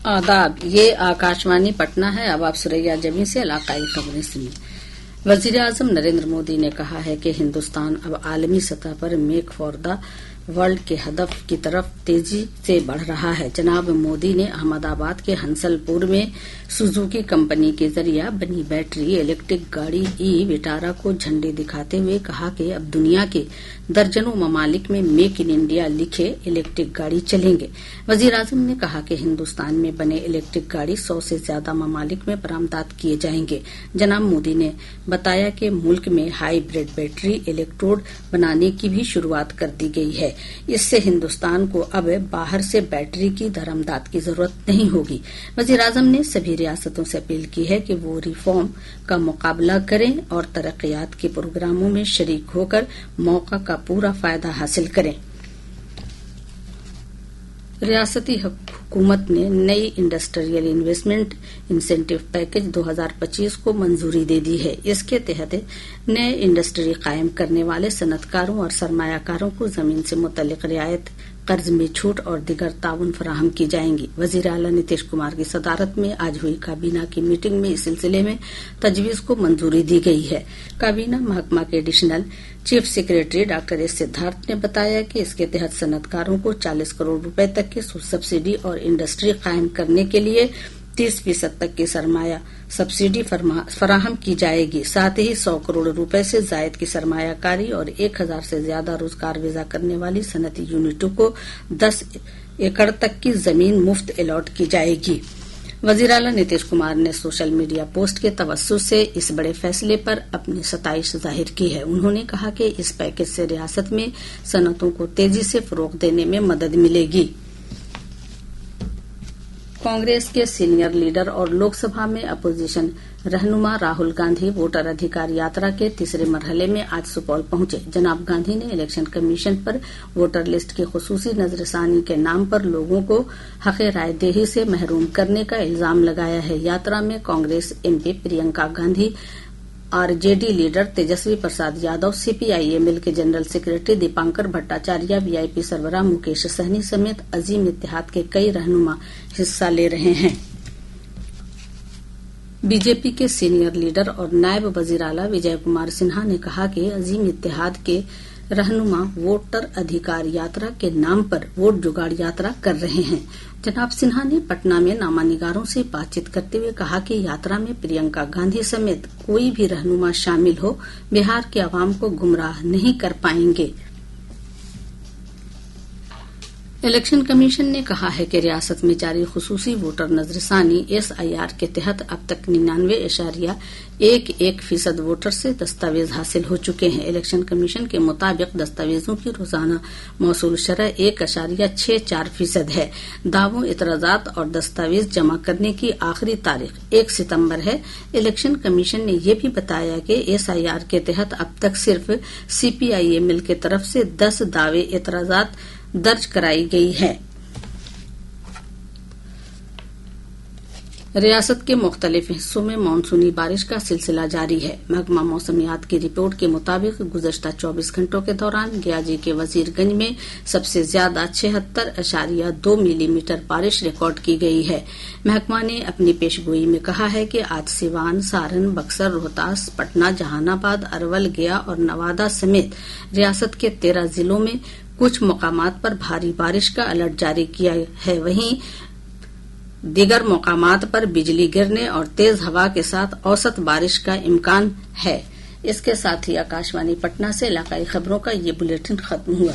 आदाब, ये आकाशवाणी पटना है। अब आप सुरैया जमी से इलाकाई खबरें सुनिए। वजीर आजम नरेंद्र मोदी ने कहा है कि हिंदुस्तान अब आलमी सतह पर मेक फॉर द वर्ल्ड के हदफ की तरफ तेजी से बढ़ रहा है। जनाब मोदी ने अहमदाबाद के हंसलपुर में सुजुकी कंपनी के जरिए बनी बैटरी इलेक्ट्रिक गाड़ी ई विटारा को झंडी दिखाते हुए कहा कि अब दुनिया के दर्जनों ममालिक में मेक इन इंडिया लिखे इलेक्ट्रिक गाड़ी चलेंगे। वजीर आजम ने कहा कि हिंदुस्तान में बने इलेक्ट्रिक गाड़ी 100 से ज्यादा ममालिक में बरामदात किए जाएंगे। जनाब मोदी ने बताया कि मुल्क में हाईब्रिड बैटरी इलेक्ट्रोड बनाने की भी शुरुआत कर दी गई है। इससे हिंदुस्तान को अब बाहर से बैटरी की दरामदात की जरूरत नहीं होगी। वजीर आजम ने सभी रियासतों से अपील की है कि वो रिफॉर्म का मुकाबला करें और तरक्कियात के प्रोग्रामों में शरीक होकर मौका का पूरा फायदा हासिल करें। रियासती हुकूमत ने नई इंडस्ट्रियल इन्वेस्टमेंट इंसेंटिव पैकेज 2025 को मंजूरी दे दी है। इसके तहत नए इंडस्ट्री कायम करने वाले सनतकारों और सरमायाकारों को जमीन से मुतल्लिक रियायत, कर्ज में छूट और दिगर ताउन फराहम की जाएंगी। वजीर आला नीतीश कुमार की सदारत में आज हुई काबीना की मीटिंग में इस सिलसिले में तजवीज को मंजूरी दी गई है। काबीना महकमा के additional chief secretary doctor S Siddharth ने बताया कि इसके तहत सनतकारों को 40 करोड़ रुपए तक की सब्सिडी और इंडस्ट्री कायम करने के लिए 30% तक की सरमाया सब्सिडी फराहम की जाएगी। साथ ही 100 करोड़ रुपए से जायद की सरमायाकारी और 1000 से ज्यादा रोजगार विजा करने वाली सनती यूनिटों को 10 एकड़ तक की जमीन मुफ्त अलॉट की जाएगी। वजीर आला नीतीश कुमार ने सोशल मीडिया पोस्ट के तवस्सुस से इस बड़े फैसले पर अपनी सताइश जाहिर की है। उन्होंने कहा कि इस पैकेज से रियासत में सनतों को तेजी से फरोग देने में मदद मिलेगी। कांग्रेस के सीनियर लीडर और लोकसभा में अपोजिशन रहनुमा राहुल गांधी वोटर अधिकार यात्रा के तीसरे मरहले में आज सुपौल पहुंचे। जनाब गांधी ने इलेक्शन कमीशन पर वोटर लिस्ट की खुसूसी नजरसानी के नाम पर लोगों को हक़े रायदेही से महरूम करने का इल्जाम लगाया है। यात्रा में Congress MP Priyanka Gandhi, RJD leader Tejashwi Prasad Yadav, CPIML के general secretary Dipankar Bhattacharya, VIP सरबराह मुकेश सहनी समेत अजीम इत्तेहाद के कई रहनुमा हिस्सा ले रहे हैं। बीजेपी के सीनियर लीडर और नायब वजीर आला विजय कुमार सिन्हा ने कहा कि अजीम इत्तेहाद के रहनुमा वोटर अधिकार यात्रा के नाम पर वोट जुगाड़ यात्रा कर रहे हैं। जनाब सिन्हा ने पटना में नामानिगारों से बातचीत करते हुए कहा कि यात्रा में प्रियंका गांधी समेत कोई भी रहनुमा शामिल हो, बिहार के अवाम को गुमराह नहीं कर पाएंगे। इलेक्शन कमीशन ने कहा है कि रियासत में जारी खुसूसी वोटर नजरसानी एसआईआर के तहत अब तक 99.11% वोटर से दस्तावेज हासिल हो चुके हैं। इलेक्शन कमीशन के मुताबिक दस्तावेजों की रोजाना मौसूल शरह 1.64% है। दावों, इतराजात और दस्तावेज जमा करने की आखिरी तारीख 1 सितंबर है। इलेक्शन कमीशन ने यह भी बताया कि एसआईआर के तहत अब तक सिर्फ सीपीआईएमएल की तरफ से 10 दावे इतराजात दर्ज कराई गई है। रियासत के मुख्तलिफ हिस्सों में मानसूनी बारिश का सिलसिला जारी है। महकमा मौसमियात की रिपोर्ट के मुताबिक गुज़श्ता 24 घंटों के दौरान गयाजी के वजीरगंज में सबसे ज्यादा 76.2 मिलीमीटर बारिश रिकॉर्ड की गई है। महकमा ने अपनी पेशगोई में कहा है कि आज सिवान, सारण, बक्सर, रोहतास, पटना, जहानाबाद, अरवल, गया और नवादा समेत रियासत के 13 जिलों में कुछ मकामात पर भारी बारिश का अलर्ट जारी किया है। वहीं दीगर मकामात पर बिजली गिरने और तेज हवा के साथ औसत बारिश का इम्कान है। इसके साथ ही आकाशवाणी पटना से इलाकाई खबरों का ये बुलेटिन खत्म हुआ।